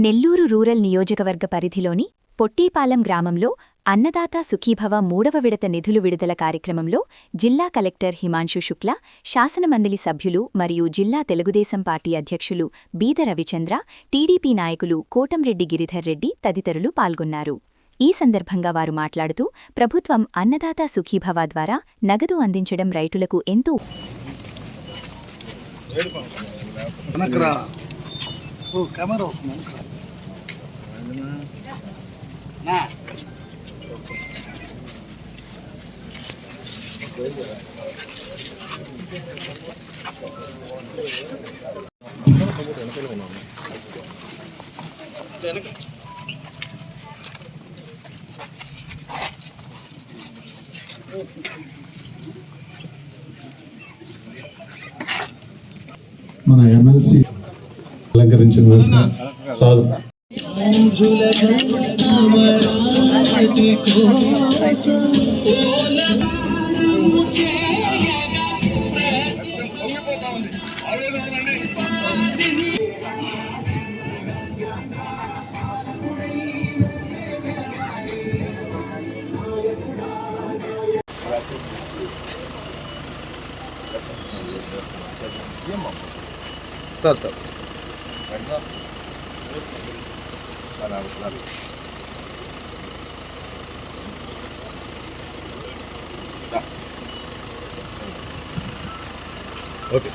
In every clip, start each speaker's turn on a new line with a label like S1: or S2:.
S1: Nellore rural నియోజకవర్గ పరిధిలోని పొట్టీపాలెం గ్రామంలో అన్నదాత సుఖీభవ 3వ విడత నిధులు విడుదల కార్యక్రమంలో జిల్లా కలెక్టర్ హిమాంశు శుక్లా, శాసనమండలి సభ్యులు మరియు జిల్లా తెలుగుదేశం పార్టీ అధ్యక్షులు బీద రవిచంద్ర, టీడీపీ నాయకులు కోటంరెడ్డి గిరిధర్ రెడ్డి తదితరులు పాల్గొన్నారు. ఈ సందర్భంగా వారు మాట్లాడుతూ ప్రభుత్వం అన్నదాత సుఖీభవ ద్వారా నగదు అందించడం రైతులకు ఎంతో
S2: మన ఎమ్మెల్సీ అలంకరించిన సాధు
S3: సార్ ఓకే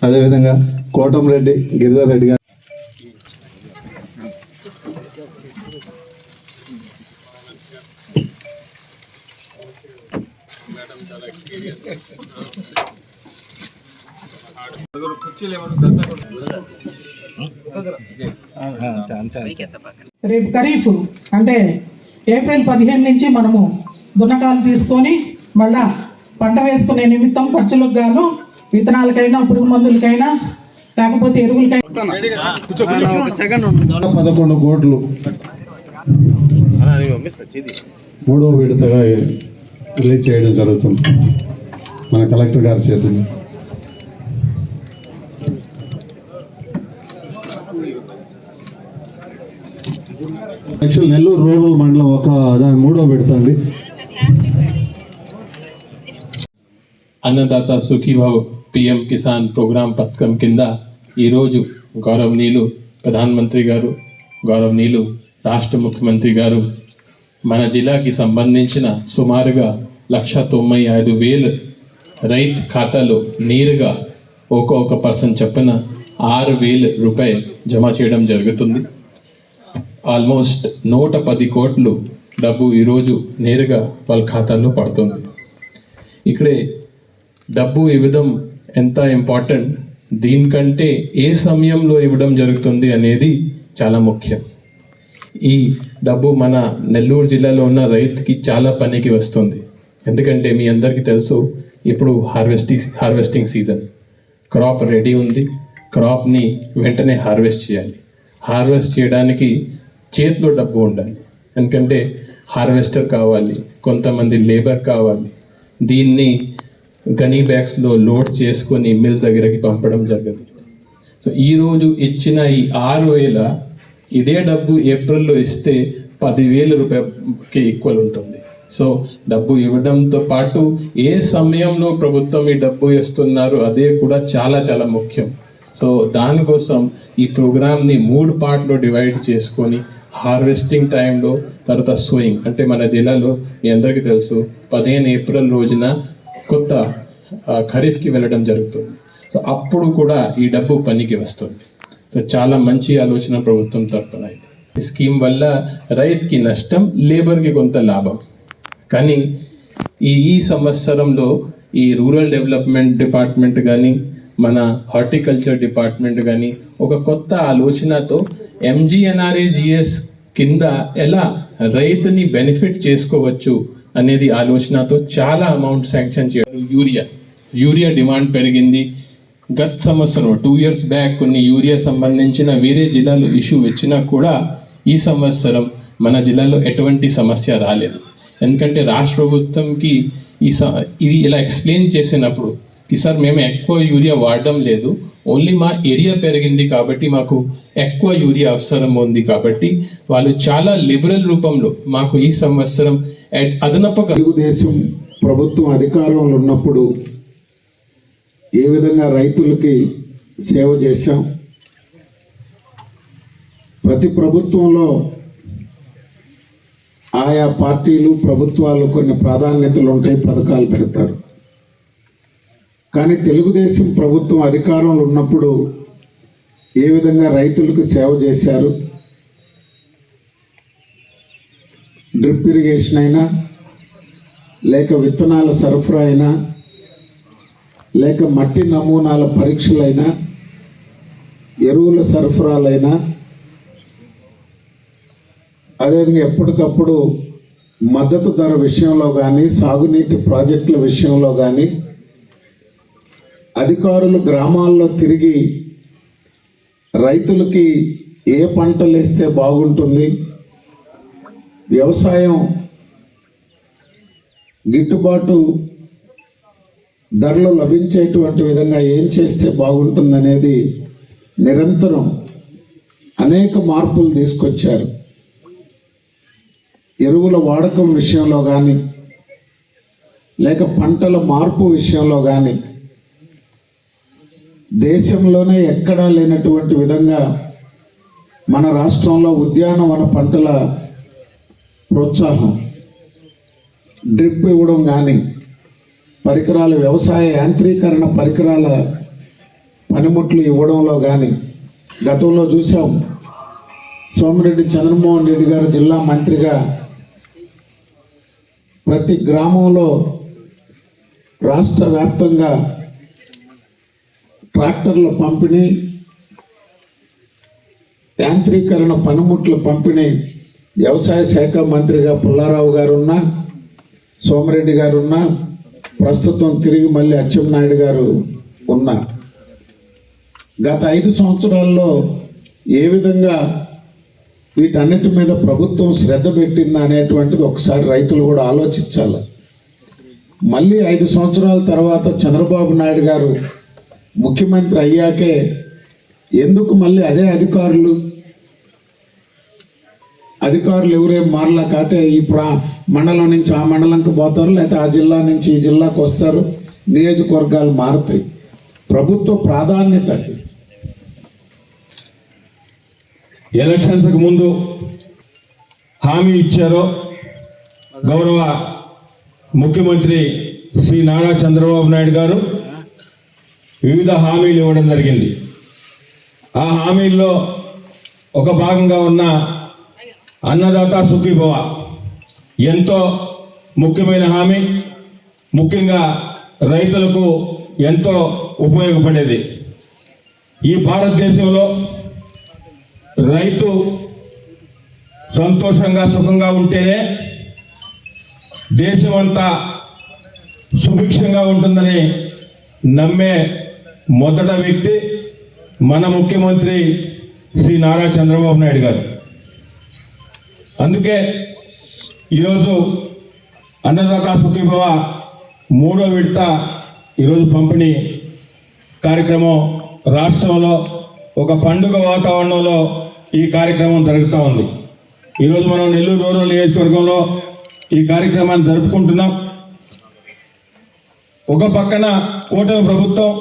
S2: అదేవిధంగా కోటంరెడ్డి గిరిధర్ రెడ్డి గారు
S4: రేపు ఖరీఫ్ అంటే ఏప్రిల్ 15 నుంచి మనము దున్నకాలు తీసుకొని మళ్ళా పంట వేసుకునే నిమిత్తం ఖర్చులకు గాను విత్తనాలకైనా పురుగు మందులకైనా లేకపోతే ఎరువులకైనా
S2: 11 కోట్లు 3వ విడతగా రిలీజ్ చేయడం జరుగుతుంది మన కలెక్టర్ గారి చేతుల్లో. యాక్చువల్ నెల్లూరు రూరల్ మండలం దాని 3వ విడత అండి.
S5: అన్నదాత సుఖీభవ్ పిఎం కిసాన్ ప్రోగ్రాం పథకం కింద ఈరోజు గౌరవనీయులు ప్రధానమంత్రి గారు, గౌరవనీయులు రాష్ట్ర ముఖ్యమంత్రి గారు మన జిల్లాకి సంబంధించిన సుమారుగా 195,000 రైతు ఖాతాలో నేరుగా ఒక పర్సన్ చొప్పున 6,000 రూపాయలు జమ చేయడం జరుగుతుంది. ఆల్మోస్ట్ 110 కోట్లు డబ్బు ఈరోజు నేరుగా వాళ్ళ ఖాతాల్లో పడుతుంది. ఇక్కడే డబ్బు ఇవ్వడం ఎంత ఇంపార్టెంట్, దీనికంటే ఏ సమయంలో ఇవ్వడం జరుగుతుంది అనేది చాలా ముఖ్యం. ఈ డబ్బు మన నెల్లూరు జిల్లాలో ఉన్న రైతుకి చాలా పనికి వస్తుంది. ఎందుకంటే మీ అందరికీ తెలుసు, ఇప్పుడు హార్వెస్టింగ్ సీజన్, క్రాప్ రెడీ ఉంది. క్రాప్ని వెంటనే హార్వెస్ట్ చేయాలి. హార్వెస్ట్ చేయడానికి చేతిలో డబ్బు ఉండాలి, ఎందుకంటే హార్వెస్టర్ కావాలి, కొంతమంది లేబర్ కావాలి. దీన్ని గనీ బ్యాగ్స్లో లోడ్ చేసుకొని మిల్ దగ్గరకి పంపడం జరుగుతుంది. సో ఈరోజు ఇచ్చిన ఈ 6,000 ఇదే డబ్బు ఏప్రిల్లో ఇస్తే 10,000 రూపాయలకి ఈక్వల్ ఉంటుంది. సో డబ్బు ఇవ్వడంతో పాటు ఏ సమయంలో ప్రభుత్వం ఈ డబ్బు ఇస్తున్నారు అదే కూడా చాలా చాలా ముఖ్యం. సో దానికోసం ఈ ప్రోగ్రామ్ని 3 పార్ట్లో డివైడ్ చేసుకొని హార్వెస్టింగ్ టైంలో, తర్వాత సోయింగ్ అంటే మన జిల్లాలో మీ అందరికీ తెలుసు 15 ఏప్రిల్ రోజున కొత్త ఖరీఫ్కి వెళ్ళడం జరుగుతుంది. సో అప్పుడు కూడా ఈ డబ్బు పనికి వస్తుంది. సో చాలా మంచి ఆలోచన ప్రభుత్వం తరపున. ఈ స్కీమ్ వల్ల రైతుకి నష్టం, లేబర్కి కొంత లాభం. కానీ ఈ సంవత్సరంలో ఈ రూరల్ డెవలప్మెంట్ డిపార్ట్మెంట్ కానీ మన హార్టికల్చర్ డిపార్ట్మెంట్ కానీ ఒక కొత్త ఆలోచనతో MGNRAGS కింద ఎలా రైతుని బెనిఫిట్ చేసుకోవచ్చు అనేది ఆలోచనతో చాలా అమౌంట్ శాంక్షన్ చేయడం. యూరియా డిమాండ్ పెరిగింది. గత సంవత్సరం 2 years బ్యాక్ కొన్ని యూరియా సంబంధించిన వేరే జిల్లాలో ఇష్యూ వచ్చినా కూడా ఈ సంవత్సరం మన జిల్లాలో ఎటువంటి సమస్య రాలేదు. ఎందుకంటే రాష్ట్ర ప్రభుత్వంకి ఇది ఇలా ఎక్స్ప్లెయిన్ చేసినప్పుడు సార్ మేము ఎక్కువ యూరియా వాడడం లేదు, ఓన్లీ మా ఏరియా పెరిగింది కాబట్టి మాకు ఎక్కువ యూరియా అవసరం ఉంది కాబట్టి వాళ్ళు చాలా లిబరల్ రూపంలో మాకు ఈ సంవత్సరం అదనపుగా
S6: తెలుగుదేశం ప్రభుత్వం అధికారంలో ఉన్నప్పుడు ఏ విధంగా రైతులకి సేవ చేశాం. ప్రతి ప్రభుత్వంలో ఆయా పార్టీలు ప్రభుత్వాలు కొన్ని ప్రాధాన్యతలు ఉంటాయి, పథకాలు పెడతారు. కానీ తెలుగుదేశం ప్రభుత్వం అధికారంలో ఉన్నప్పుడు ఏ విధంగా రైతులకు సేవ చేశారు, డ్రిప్ ఇరిగేషన్ అయినా, లేక విత్తనాల సరఫరా అయినా, లేక మట్టి నమూనాల పరీక్షలైనా, ఎరువుల సరఫరాలైనా, అదేవిధంగా ఎప్పటికప్పుడు మద్దతు ధర విషయంలో కానీ, సాగునీటి ప్రాజెక్టుల విషయంలో కానీ అధికారులు గ్రామాల్లో తిరిగి రైతులకి ఏ పంటలు వేస్తే బాగుంటుంది, వ్యవసాయం గిట్టుబాటు ధరలు లభించేటువంటి విధంగా ఏం చేస్తే బాగుంటుందనేది నిరంతరం అనేక మార్పులు తీసుకొచ్చారు. ఎరువుల వాడకం విషయంలో కానీ, లేక పంటల మార్పు విషయంలో కానీ దేశంలోనే ఎక్కడా లేనటువంటి విధంగా మన రాష్ట్రంలో ఉద్యానవన పంటల ప్రోత్సాహం, డ్రిప్ ఇవ్వడం కానీ, పరికరాల వ్యవసాయ యాంత్రీకరణ పరికరాల పనిముట్లు ఇవ్వడంలో కానీ గతంలో చూసాం. సోమిరెడ్డి చంద్రమోహన్ రెడ్డి గారు జిల్లా మంత్రిగా ప్రతి గ్రామంలో రాష్ట్ర వ్యాప్తంగా ట్రాక్టర్ల పంపిణీ, యాంత్రీకరణ పనిముట్ల పంపిణీ వ్యవసాయ శాఖ మంత్రిగా పుల్లారావు గారున్నా, సోమిరెడ్డి గారున్నా, ప్రస్తుతం తిరిగి మళ్ళీ అచ్చెన్నాయుడు గారు ఉన్నా. గత 5 సంవత్సరాల్లో ఏ విధంగా వీటన్నిటి మీద ప్రభుత్వం శ్రద్ధ పెట్టిందా అనేటువంటిది ఒకసారి రైతులు కూడా ఆలోచించాలి. మళ్ళీ 5 సంవత్సరాల తర్వాత చంద్రబాబు నాయుడు గారు ముఖ్యమంత్రి అయ్యాకే ఎందుకు మళ్ళీ అదే అధికారులు ఎవరేం మారలా కాతే ఈ మండలం నుంచి ఆ మండలంకి పోతారు, లేకపోతే ఆ జిల్లా నుంచి ఈ జిల్లాకు వస్తారు, నియోజకవర్గాలు మారుతాయి. ప్రభుత్వ ప్రాధాన్యత అది.
S7: ఎలక్షన్స్కి ముందు హామీ ఇచ్చారో గౌరవ ముఖ్యమంత్రి శ్రీ నారా చంద్రబాబు నాయుడు గారు వివిధ హామీలు ఇవ్వడం జరిగింది. ఆ హామీల్లో ఒక భాగంగా ఉన్న అన్నదాత సుఖీభవ ఎంతో ముఖ్యమైన హామీ, ముఖ్యంగా రైతులకు ఎంతో ఉపయోగపడేది. ఈ భారతదేశంలో రైతు సంతోషంగా సుఖంగా ఉంటేనే దేశమంతా సుభిక్షంగా ఉంటుందని నమ్మే మొదట వ్యక్తి మన ముఖ్యమంత్రి శ్రీ నారా చంద్రబాబు నాయుడు గారు. అందుకే ఈరోజు అన్నదాత సుఖీభవ 3వ విడత ఈరోజు పంపిణీ కార్యక్రమం రాష్ట్రంలో ఒక పండుగ వాతావరణంలో ఈ కార్యక్రమం జరుగుతూ ఉంది. ఈరోజు మనం నెల్లూరు రూరల్ నియోజకవర్గంలో ఈ కార్యక్రమాన్ని జరుపుకుంటున్నాం. ఒక పక్కన కూటమి ప్రభుత్వం,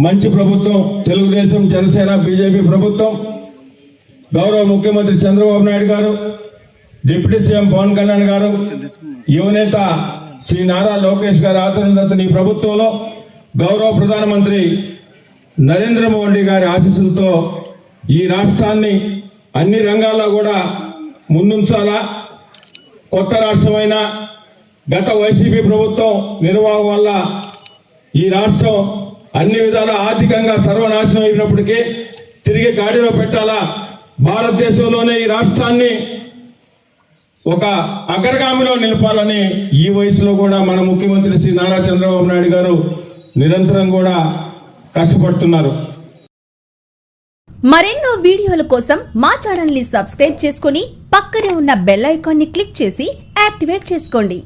S7: మంచి ప్రభుత్వం, తెలుగుదేశం, జనసేన, బీజేపీ ప్రభుత్వం, గౌరవ ముఖ్యమంత్రి చంద్రబాబు నాయుడు గారు, డిప్యూటీ సీఎం పవన్ కళ్యాణ్ గారు, యువనేత శ్రీ నారా లోకేష్ గారి ఆధ్వర్యంలో ఈ ప్రభుత్వంలో గౌరవ ప్రధానమంత్రి నరేంద్ర మోడీ గారి ఆశీస్సులతో ఈ రాష్ట్రాన్ని అన్ని రంగాల్లో కూడా ముందుంచాలా. కొత్త రాష్ట్రమైన గత వైసీపీ ప్రభుత్వం నిర్వాహం వల్ల ఈ రాష్ట్రం అన్ని విధాల ఆర్థికంగా సర్వనాశనం అయినప్పటికీ తిరిగి గాడిలో పెట్టాలా. భారతదేశంలోనే ఈ రాష్ట్రాన్ని ఒక అగ్రగామిలో నిలపాలని ఈ వయసులో కూడా మన ముఖ్యమంత్రి శ్రీ నారా చంద్రబాబు నాయుడు గారు నిరంతరం కూడా కష్టపడుతున్నారు.
S8: మరెన్నో వీడియోల కోసం మా ఛానల్ ని సబ్స్క్రైబ్ చేసుకుని పక్కనే ఉన్న బెల్ ఐకాన్ ని క్లిక్ చేసి యాక్టివేట్ చేసుకోండి.